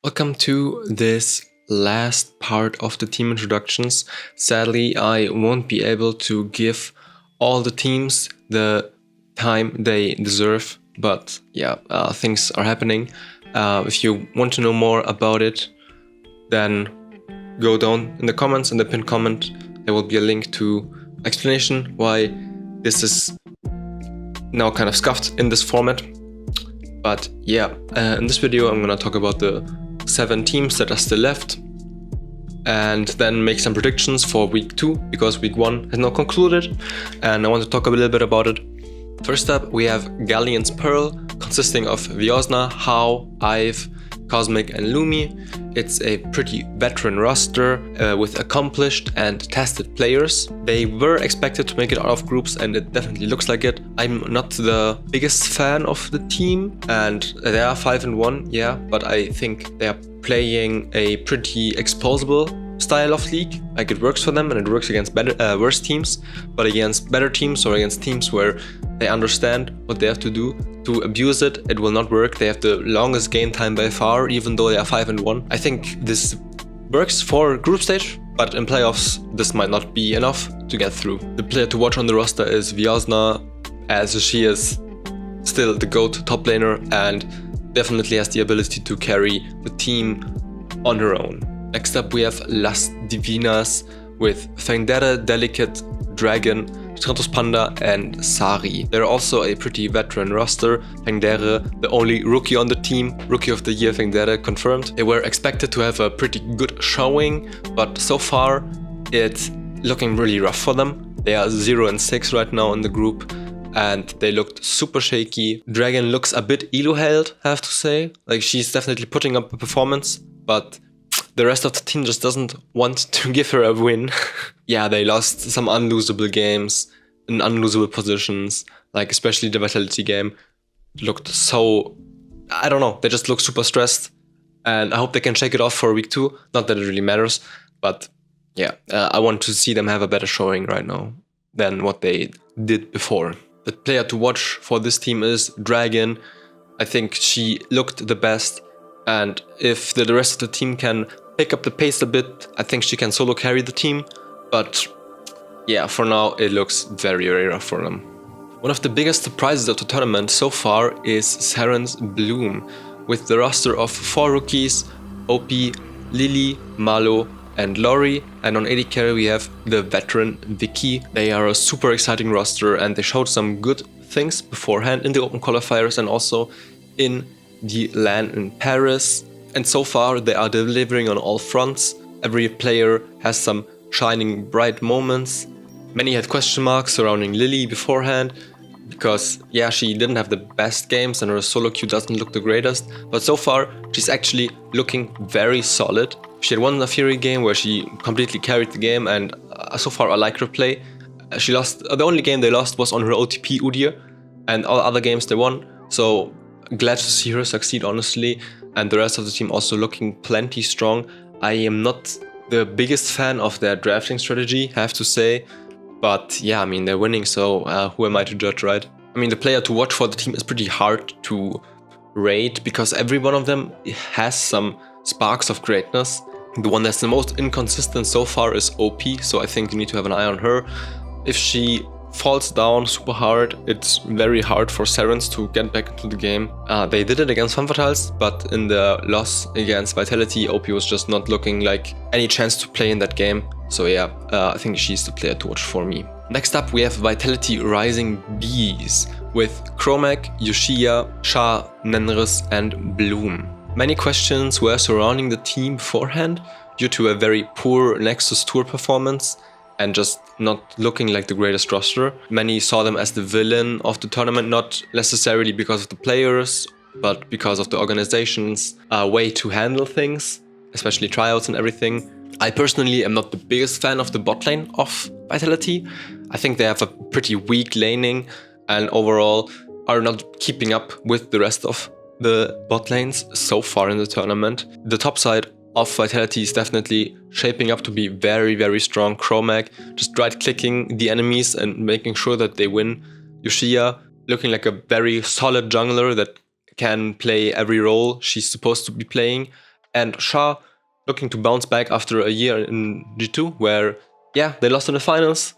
Welcome to this last part of the team introductions. Sadly, I won't be able to give all the teams the time they deserve, but yeah, things are happening. If you want to know more about it, then go down in the comments, in the pinned comment. There will be a link to explanation why this is now kind of scuffed in this format. But yeah, in this video I'm gonna talk about the 7 teams that are still left and then make some predictions for week 2 because week 1 has now concluded and I want to talk a little bit about it. First up, we have Galions Pearl, consisting of Viosna, Hao, Ive, Cosmic and Lumi. It's a pretty veteran roster with accomplished and tested players. They were expected to make it out of groups and it definitely looks like it. I'm not the biggest fan of the team and they are 5-1, yeah, but I think they are playing a pretty exposable style of league. Like it works for them and it works against worse teams, but against better teams or against teams where they understand what they have to do to abuse it, it will not work. They have the longest game time by far, even though they are 5-1. I think this works for group stage, but in playoffs this might not be enough to get through. The player to watch on the roster is Viosna, as she is still the GOAT top laner and definitely has the ability to carry the team on her own. Next up we have Las Divinas with Fengdere, Delicate, Dragon, Stratos Panda and Sari. They're also a pretty veteran roster. Fengdere, the only rookie on the team, Rookie of the Year Fengdere confirmed. They were expected to have a pretty good showing, but so far it's looking really rough for them. They are 0-6 right now in the group and they looked super shaky. Dragon looks a bit elo-held, I have to say. Like she's definitely putting up a performance, but the rest of the team just doesn't want to give her a win. Yeah, they lost some unlosable games in unlosable positions, like especially the Vitality game looked so, I don't know, they just look super stressed and I hope they can shake it off for week 2. Not that it really matters, but yeah, I want to see them have a better showing right now than what they did before. The player to watch for this team is Dragon. I think she looked the best. And if the rest of the team can pick up the pace a bit, I think she can solo carry the team. But yeah, for now it looks very, very rough for them. One of the biggest surprises of the tournament so far is Zerance Bloom, with the roster of 4 rookies, OP, Lily, Malo and Lori. And on AD carry we have the veteran Vicky. They are a super exciting roster and they showed some good things beforehand in the open qualifiers and also in the LAN in Paris, and so far they are delivering on all fronts. Every player has some shining bright moments. Many had question marks surrounding Lily beforehand because yeah, she didn't have the best games and her solo queue doesn't look the greatest, but so far she's actually looking very solid. She had one Fury game where she completely carried the game and so far I like her play. She lost, the only game they lost was on her OTP Udyr and all other games they won, so glad to see her succeed, honestly, and the rest of the team also looking plenty strong. I am not the biggest fan of their drafting strategy, I have to say, but yeah, I mean, they're winning, so who am I to judge, right? I mean, the player to watch for the team is pretty hard to rate because every one of them has some sparks of greatness. The one that's the most inconsistent so far is OP, so I think you need to have an eye on her. If she falls down super hard, it's very hard for Zerance to get back into the game. They did it against Fanfatals, but in the loss against Vitality, OP was just not looking like any chance to play in that game. So yeah, I think she's the player to watch for me. Next up we have Vitality Rising Bees with Chromac, Yoshia, Sha, Nenris and Bloom. Many questions were surrounding the team beforehand due to a very poor Nexus tour performance and just not looking like the greatest roster. Many saw them as the villain of the tournament, not necessarily because of the players, but because of the organization's way to handle things, especially tryouts and everything. I personally am not the biggest fan of the bot lane of Vitality. I think they have a pretty weak laning and overall are not keeping up with the rest of the bot lanes so far in the tournament. The top side of Vitality is definitely shaping up to be very, very strong. Chromac just right-clicking the enemies and making sure that they win. Yoshia looking like a very solid jungler that can play every role she's supposed to be playing. And Shah looking to bounce back after a year in G2 where, yeah, they lost in the finals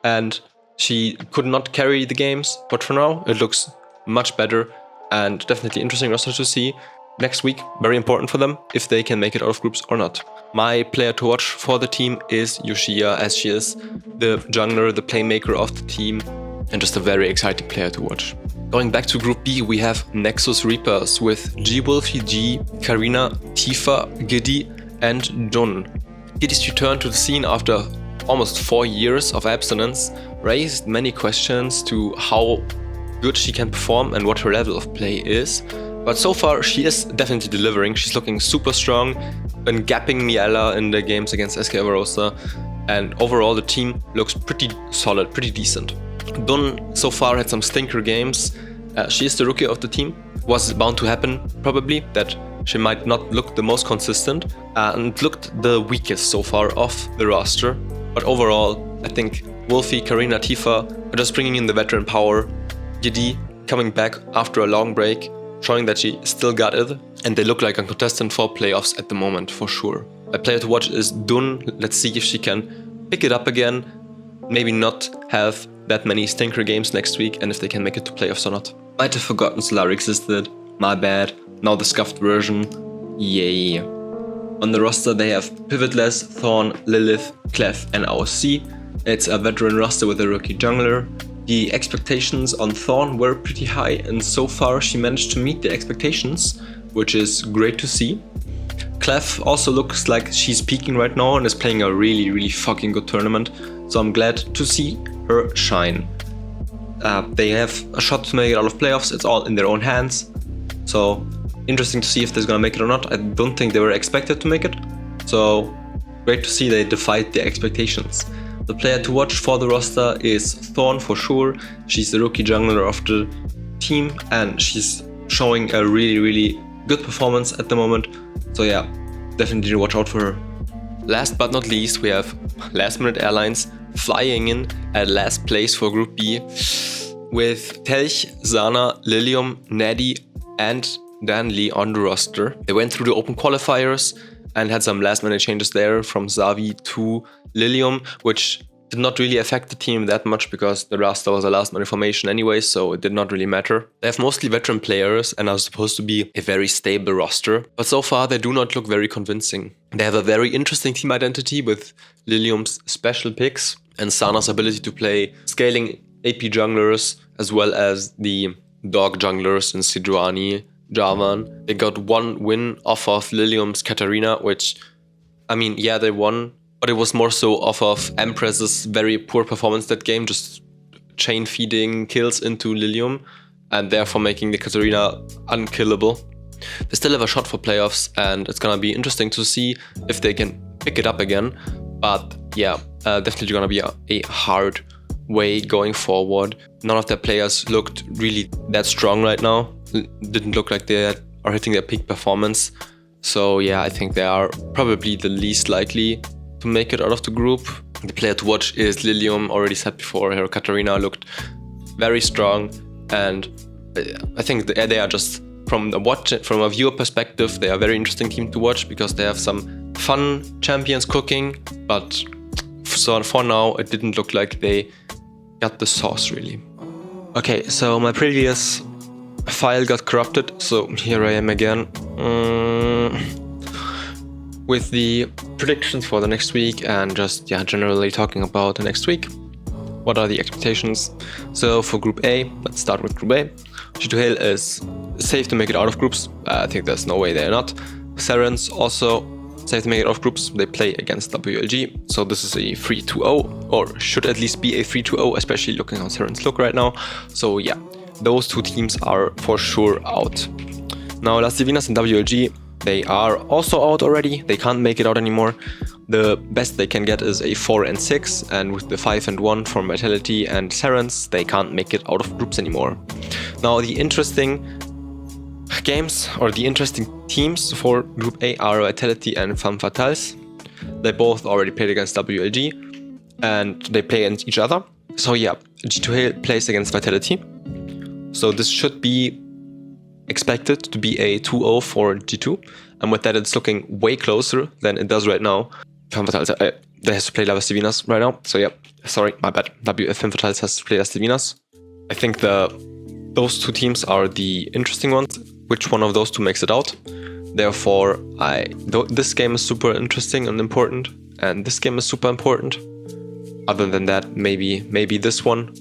and she could not carry the games. But for now, it looks much better and definitely interesting also to see. Next week, very important for them if they can make it out of groups or not. My player to watch for the team is Yoshia, as she is the jungler, the playmaker of the team, and just a very exciting player to watch. Going back to Group B, we have Nexus Reapers with G-Wolfie G, Karina, Tifa, Giddy, and Jun. Giddy's return to the scene after almost 4 years of abstinence raised many questions to how good she can perform and what her level of play is. But so far, she is definitely delivering. She's looking super strong and gapping Miela in the games against SK Avarosa. And overall, the team looks pretty solid, pretty decent. Dun so far had some stinker games. She is the rookie of the team. Was bound to happen, probably, that she might not look the most consistent and looked the weakest so far of the roster. But overall, I think Wolfie, Karina, Tifa are just bringing in the veteran power. Giddy coming back after a long break, showing that she still got it, and they look like a contestant for playoffs at the moment, for sure. A player to watch is Dun. Let's see if she can pick it up again, maybe not have that many stinker games next week, and if they can make it to playoffs or not. Might have forgotten Solary existed, my bad. Now the scuffed version, yay. On the roster they have Pivotless, Thorn, Lilith, Clef and AOC. It's a veteran roster with a rookie jungler. The expectations on Thorn were pretty high, and so far she managed to meet the expectations, which is great to see. Clef also looks like she's peaking right now and is playing a really fucking good tournament, so I'm glad to see her shine. They have a shot to make it out of playoffs, it's all in their own hands, so interesting to see if they're gonna make it or not. I don't think they were expected to make it, so great to see they defied the expectations. The player to watch for the roster is Thorn for sure. She's the rookie jungler of the team and she's showing a really good performance at the moment. So yeah, definitely watch out for her. Last but not least, we have Last Minute Airlines flying in at last place for Group B with Telch, Zana, Lilium, Neddy and Danley on the roster. They went through the open qualifiers and had some last minute changes there from Xavi to Lilium, which did not really affect the team that much because the roster was a last minute formation anyway, so it did not really matter. They have mostly veteran players and are supposed to be a very stable roster, but so far they do not look very convincing. They have a very interesting team identity with Lilium's special picks and Sana's ability to play scaling AP junglers as well as the dog junglers in Sidruani, Javan. They got one win off of Lilium's Katarina, which, I mean, yeah, they won, but it was more so off of Empress's very poor performance that game, just chain feeding kills into Lilium and therefore making the Katarina unkillable. They still have a shot for playoffs and it's gonna be interesting to see if they can pick it up again. But yeah, definitely gonna be a hard way going forward. None of their players looked really that strong right now. Didn't look like they are hitting their peak performance. So yeah, I think they are probably the least likely to make it out of the group. The player to watch is Lilium. Already said before, her Katarina looked very strong, and I think they are just from a viewer perspective, they are a very interesting team to watch because they have some fun champions cooking, but so for now it didn't look like they got the sauce really. Okay, so my previous file got corrupted, so here I am again with the predictions for the next week and just generally talking about the next week. What are the expectations? So for Group A, let's start with Group A. G2 is safe to make it out of groups. I think there's no way they're not. Zerance also safe to make it out of groups. They play against WLG, so this is a 3-2-0, or should at least be a 3-2-0, especially looking how Zerance look right now. So yeah, those two teams are for sure out. Now Las Divinas and WLG, they are also out already. They can't make it out anymore. The best they can get is a 4-6, and with the 5-1 from Vitality and Zerance, they can't make it out of groups anymore. Now the interesting games, or the interesting teams for Group A are Vitality and Femme Fatales. They both already played against WLG, and they play against each other. So yeah, G2 plays against Vitality. So this should be expected to be a 2-0 for G2. and with that it's looking way closer than it does right now. Femme Fatales, they has to play Las Divinas right now, so yeah, sorry, my bad. Femme Fatales has to play Las Divinas. I think those two teams are the interesting ones. Which one of those two makes it out? Therefore, this game is super interesting and important, and this game is super important. Other than that, maybe this one,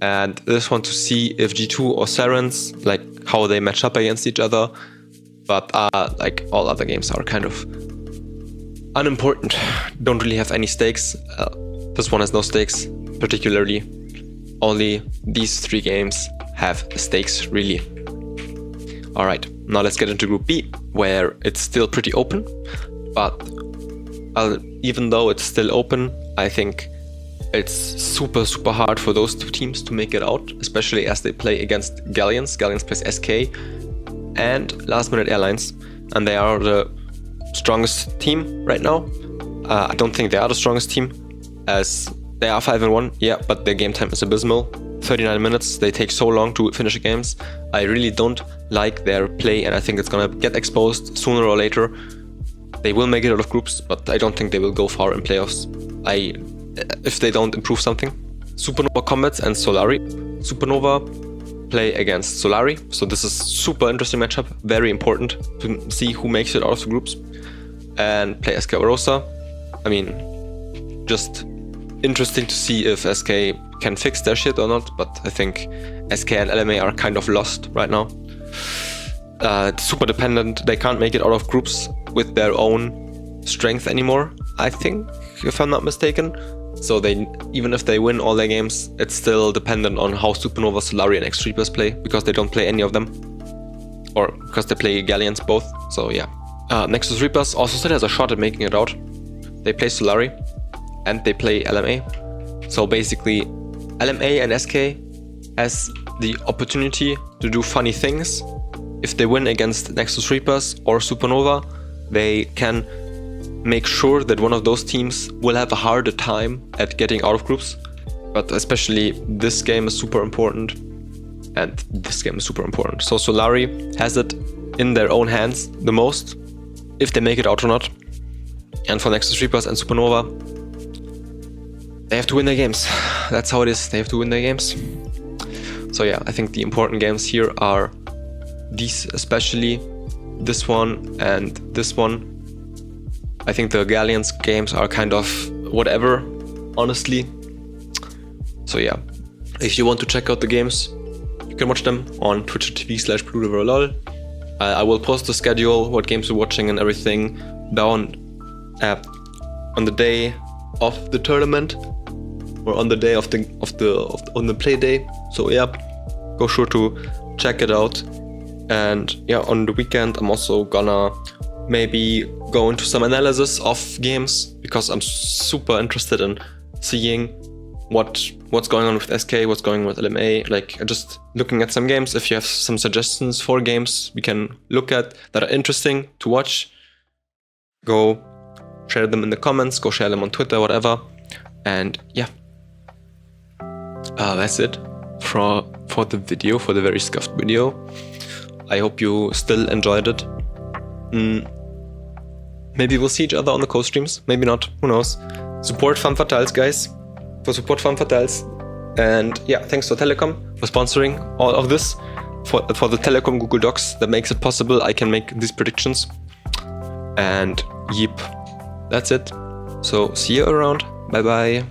and this one to see if G2 or Zerance, like how they match up against each other. But like all other games are kind of unimportant. Don't really have any stakes. This one has no stakes, particularly. Only these 3 games have stakes, really. Alright, now let's get into Group B, where it's still pretty open. But even though it's still open, I think it's super hard for those 2 teams to make it out, especially as they play against Galions. Galions plays SK and Last Minute Airlines, and they are the strongest team right now. I don't think they are the strongest team, as they are 5-1, yeah, but their game time is abysmal. 39 minutes, they take so long to finish games. I really don't like their play, and I think it's gonna get exposed sooner or later. They will make it out of groups, but I don't think they will go far in playoffs. If they don't improve something. Supernova Comets and Solary. Supernova play against Solary, so this is super interesting matchup, very important to see who makes it out of the groups. And play SK Rosa. I mean, just interesting to see if SK can fix their shit or not, but I think SK and LMA are kind of lost right now. Super dependent, they can't make it out of groups with their own strength anymore, I think, if I'm not mistaken. So even if they win all their games, it's still dependent on how Supernova, Solary and X-Reapers play, because they don't play any of them. Or because they play Galions both, so yeah. Nexus Reapers also still has a shot at making it out. They play Solary and they play LMA. So basically, LMA and SK has the opportunity to do funny things. If they win against Nexus Reapers or Supernova, they can make sure that one of those teams will have a harder time at getting out of groups. But especially this game is super important, and this game is super important. So Solary has it in their own hands the most, if they make it out or not. And for Nexus Reapers and Supernova, they have to win their games. That's how it is, they have to win their games. So yeah, I think the important games here are these, especially this one and this one. I think the Galions games are kind of whatever, honestly. So yeah, if you want to check out the games, you can watch them on twitch.tv/blueriverlol. I will post the schedule, what games you're watching and everything down on the day of the tournament, or on the day on the play day. So yeah, go sure to check it out. And yeah, on the weekend I'm also gonna maybe go into some analysis of games, because I'm super interested in seeing what's going on with SK, what's going on with LMA, like just looking at some games. If you have some suggestions for games we can look at that are interesting to watch, go share them in the comments, go share them on Twitter, whatever. And yeah, that's it for the video, for the very scuffed video. I hope you still enjoyed it. Maybe we'll see each other on the co-streams, maybe not, who knows. Support Femme Fatales, guys, for support Femme Fatales. And yeah, thanks to Telecom for sponsoring all of this. For the Telecom Google Docs that makes it possible I can make these predictions. And yep, that's it. So see you around, bye bye.